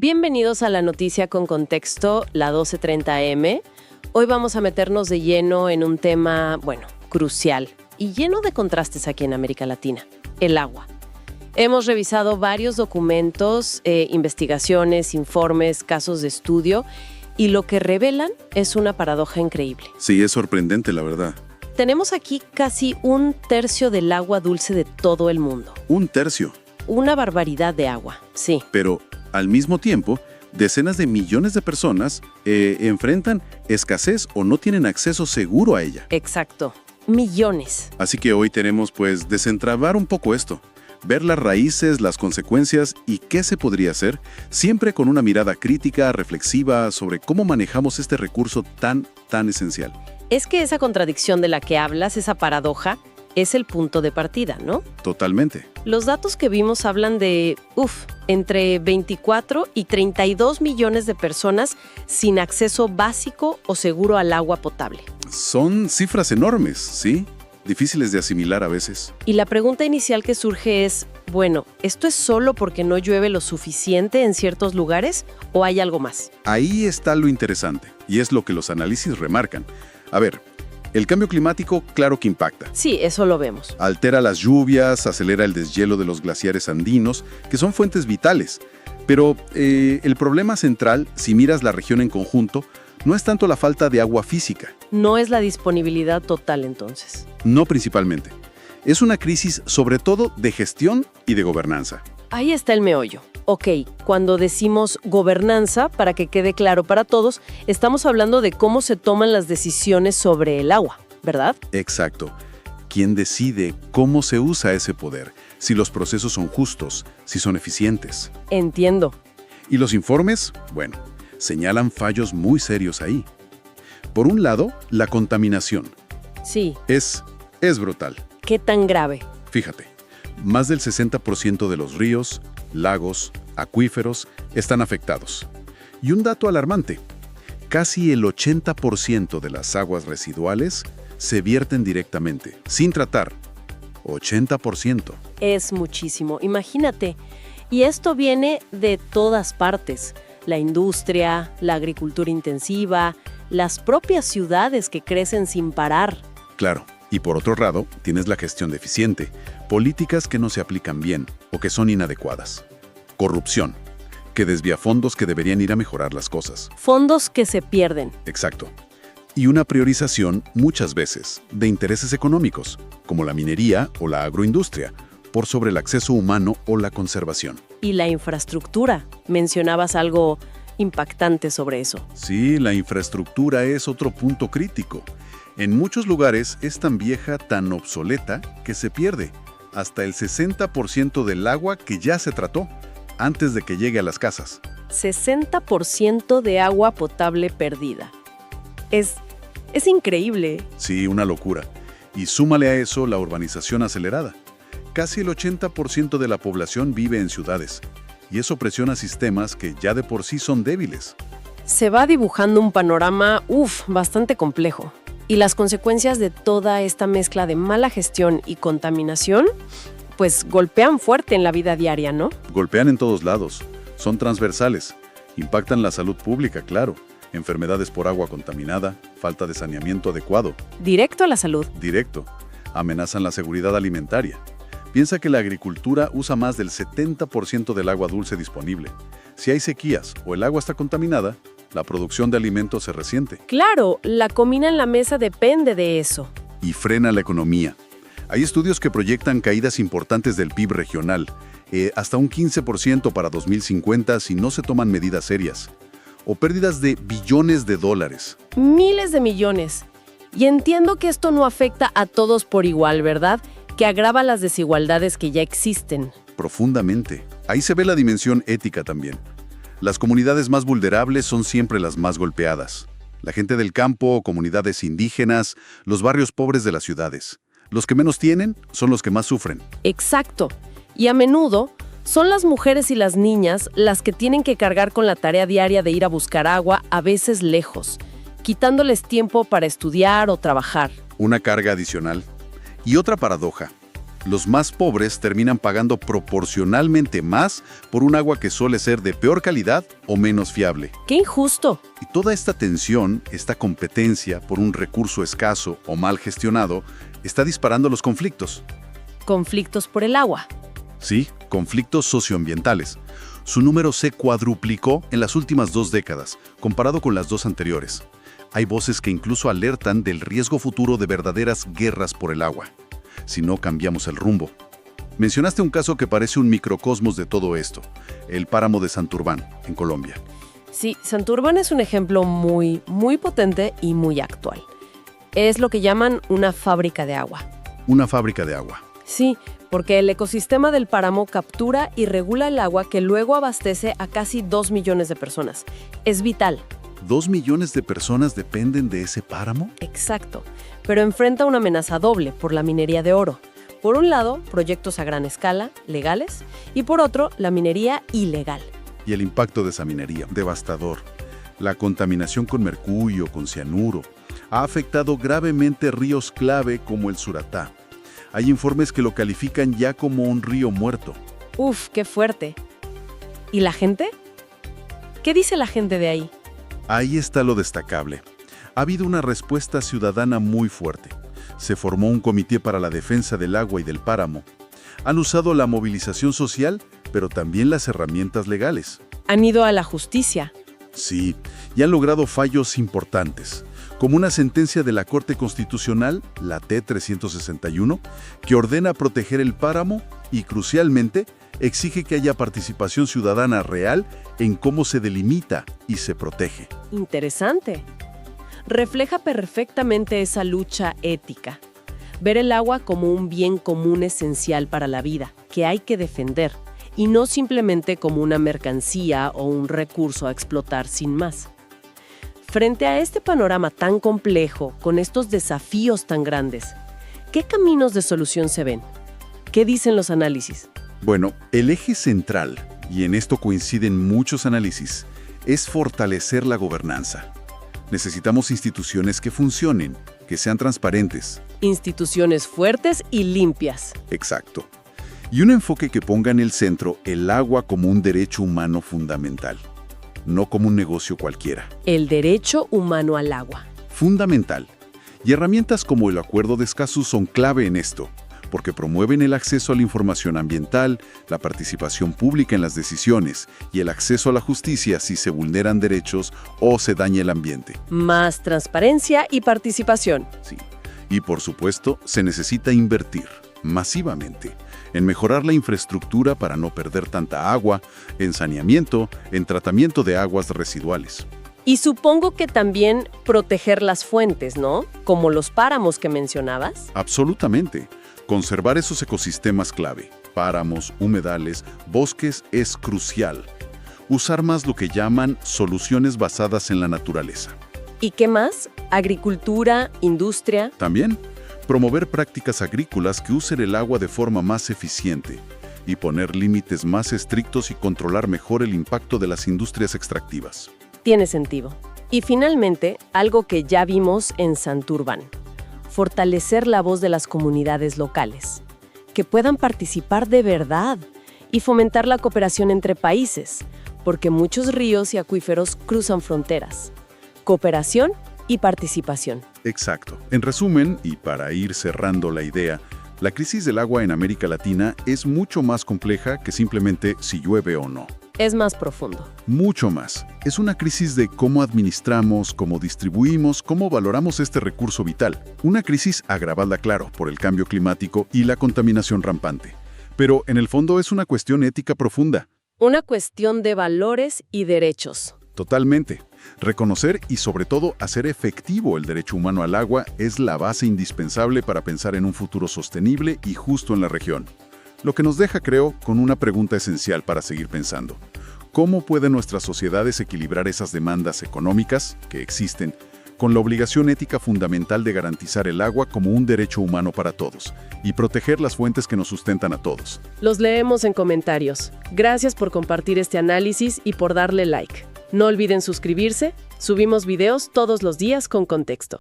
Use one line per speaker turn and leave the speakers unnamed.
Bienvenidos a La Noticia con Contexto, la 1230M. Hoy vamos a meternos de lleno en un tema, crucial y lleno de contrastes aquí en América Latina, el agua. Hemos revisado varios documentos, investigaciones, informes, casos de estudio, y lo que revelan es una paradoja increíble.
Sí, es sorprendente, la verdad.
Tenemos aquí casi 1/3 del agua dulce de todo el mundo.
1/3.
Una barbaridad de agua, sí.
Pero, al mismo tiempo, decenas de millones de personas enfrentan escasez o no tienen acceso seguro a ella.
Exacto. Millones.
Así que hoy tenemos, desentrabar un poco esto. Ver las raíces, las consecuencias y qué se podría hacer, siempre con una mirada crítica, reflexiva, sobre cómo manejamos este recurso tan esencial.
Es que esa contradicción de la que hablas, esa paradoja, es el punto de partida, ¿no?
Totalmente.
Los datos que vimos hablan de, entre 24 y 32 millones de personas sin acceso básico o seguro al agua potable.
Son cifras enormes, ¿sí? Difíciles de asimilar a veces.
Y la pregunta inicial que surge es, ¿esto es solo porque no llueve lo suficiente en ciertos lugares o hay algo más?
Ahí está lo interesante, y es lo que los análisis remarcan. A ver, el cambio climático claro que impacta.
Sí, eso lo vemos.
Altera las lluvias, acelera el deshielo de los glaciares andinos, que son fuentes vitales. Pero el problema central, si miras la región en conjunto, no es tanto la falta de agua física.
No es la disponibilidad total, entonces.
No principalmente. Es una crisis sobre todo de gestión y de gobernanza.
Ahí está el meollo. Ok, cuando decimos gobernanza, para que quede claro para todos, estamos hablando de cómo se toman las decisiones sobre el agua, ¿verdad?
Exacto. ¿Quién decide cómo se usa ese poder? Si los procesos son justos, si son eficientes.
Entiendo.
Y los informes, señalan fallos muy serios ahí. Por un lado, la contaminación.
Sí.
Es brutal.
¿Qué tan grave?
Fíjate, más del 60% de los ríos, lagos, acuíferos están afectados. Y un dato alarmante, casi el 80% de las aguas residuales se vierten directamente, sin tratar. 80%.
Es muchísimo, imagínate. Y esto viene de todas partes. La industria, la agricultura intensiva, las propias ciudades que crecen sin parar.
Claro, y por otro lado, tienes la gestión deficiente, políticas que no se aplican bien o que son inadecuadas. Corrupción, que desvía fondos que deberían ir a mejorar las cosas.
Fondos que se pierden.
Exacto. Y una priorización, muchas veces, de intereses económicos, como la minería o la agroindustria, por sobre el acceso humano o la conservación.
Y la infraestructura. Mencionabas algo impactante sobre eso.
Sí, la infraestructura es otro punto crítico. En muchos lugares es tan vieja, tan obsoleta, que se pierde hasta el 60% del agua que ya se trató antes de que llegue a las casas.
60% de agua potable perdida. Es increíble.
Sí, una locura. Y súmale a eso la urbanización acelerada. Casi el 80% de la población vive en ciudades, y eso presiona sistemas que ya de por sí son débiles.
Se va dibujando un panorama, bastante complejo. Y las consecuencias de toda esta mezcla de mala gestión y contaminación, golpean fuerte en la vida diaria, ¿no?
Golpean en todos lados, son transversales, impactan la salud pública, claro, enfermedades por agua contaminada, falta de saneamiento adecuado.
Directo a la salud.
Directo, amenazan la seguridad alimentaria. Piensa que la agricultura usa más del 70% del agua dulce disponible. Si hay sequías o el agua está contaminada, la producción de alimentos se resiente.
Claro, la comida en la mesa depende de eso.
Y frena la economía. Hay estudios que proyectan caídas importantes del PIB regional, hasta un 15% para 2050 si no se toman medidas serias. O pérdidas de billones de dólares.
Miles de millones. Y entiendo que esto no afecta a todos por igual, ¿verdad? Que agrava las desigualdades que ya existen.
Profundamente. Ahí se ve la dimensión ética también. Las comunidades más vulnerables son siempre las más golpeadas. La gente del campo, comunidades indígenas, los barrios pobres de las ciudades. Los que menos tienen son los que más sufren.
Exacto. Y a menudo son las mujeres y las niñas las que tienen que cargar con la tarea diaria de ir a buscar agua, a veces lejos, quitándoles tiempo para estudiar o trabajar.
Una carga adicional. Y otra paradoja. Los más pobres terminan pagando proporcionalmente más por un agua que suele ser de peor calidad o menos fiable.
¡Qué injusto!
Y toda esta tensión, esta competencia por un recurso escaso o mal gestionado, está disparando los conflictos.
Conflictos por el agua.
Sí, conflictos socioambientales. Su número se cuadruplicó en las últimas 2 décadas, comparado con las 2 anteriores. Hay voces que incluso alertan del riesgo futuro de verdaderas guerras por el agua, si no cambiamos el rumbo. Mencionaste un caso que parece un microcosmos de todo esto, el páramo de Santurbán, en Colombia.
Sí, Santurbán es un ejemplo muy potente y muy actual. Es lo que llaman una fábrica de agua.
Una fábrica de agua.
Sí, porque el ecosistema del páramo captura y regula el agua que luego abastece a casi 2 millones de personas. Es vital.
¿2 millones de personas dependen de ese páramo?
Exacto, pero enfrenta una amenaza doble por la minería de oro. Por un lado, proyectos a gran escala, legales, y por otro, la minería ilegal.
Y el impacto de esa minería, devastador. La contaminación con mercurio, con cianuro, ha afectado gravemente ríos clave como el Suratá. Hay informes que lo califican ya como un río muerto.
¡Uf, qué fuerte! ¿Y la gente? ¿Qué dice la gente de ahí?
Ahí está lo destacable. Ha habido una respuesta ciudadana muy fuerte. Se formó un comité para la defensa del agua y del páramo. Han usado la movilización social, pero también las herramientas legales.
Han ido a la justicia.
Sí, y han logrado fallos importantes, como una sentencia de la Corte Constitucional, la T-361, que ordena proteger el páramo y, crucialmente, exige que haya participación ciudadana real en cómo se delimita y se protege.
Interesante. Refleja perfectamente esa lucha ética. Ver el agua como un bien común esencial para la vida, que hay que defender, y no simplemente como una mercancía o un recurso a explotar sin más. Frente a este panorama tan complejo, con estos desafíos tan grandes, ¿qué caminos de solución se ven? ¿Qué dicen los análisis?
Bueno, el eje central, y en esto coinciden muchos análisis, es fortalecer la gobernanza. Necesitamos instituciones que funcionen, que sean transparentes.
Instituciones fuertes y limpias.
Exacto. Y un enfoque que ponga en el centro el agua como un derecho humano fundamental, no como un negocio cualquiera.
El derecho humano al agua.
Fundamental. Y herramientas como el Acuerdo de Escazú son clave en esto, porque promueven el acceso a la información ambiental, la participación pública en las decisiones y el acceso a la justicia si se vulneran derechos o se daña el ambiente.
Más transparencia y participación.
Sí. Y por supuesto, se necesita invertir masivamente en mejorar la infraestructura para no perder tanta agua, en saneamiento, en tratamiento de aguas residuales.
Y supongo que también proteger las fuentes, ¿no? Como los páramos que mencionabas.
Absolutamente. Conservar esos ecosistemas clave, páramos, humedales, bosques, es crucial. Usar más lo que llaman soluciones basadas en la naturaleza.
¿Y qué más? Agricultura, industria.
También, promover prácticas agrícolas que usen el agua de forma más eficiente y poner límites más estrictos y controlar mejor el impacto de las industrias extractivas.
Tiene sentido. Y finalmente, algo que ya vimos en Santurbán. Fortalecer la voz de las comunidades locales, que puedan participar de verdad y fomentar la cooperación entre países, porque muchos ríos y acuíferos cruzan fronteras. Cooperación y participación.
Exacto. En resumen, y para ir cerrando la idea, la crisis del agua en América Latina es mucho más compleja que simplemente si llueve o no.
Es más profundo.
Mucho más. Es una crisis de cómo administramos, cómo distribuimos, cómo valoramos este recurso vital. Una crisis agravada, claro, por el cambio climático y la contaminación rampante. Pero en el fondo es una cuestión ética profunda.
Una cuestión de valores y derechos.
Totalmente. Reconocer y sobre todo hacer efectivo el derecho humano al agua es la base indispensable para pensar en un futuro sostenible y justo en la región. Lo que nos deja, creo, con una pregunta esencial para seguir pensando. ¿Cómo pueden nuestras sociedades equilibrar esas demandas económicas, que existen, con la obligación ética fundamental de garantizar el agua como un derecho humano para todos y proteger las fuentes que nos sustentan a todos?
Los leemos en comentarios. Gracias por compartir este análisis y por darle like. No olviden suscribirse. Subimos videos todos los días con contexto.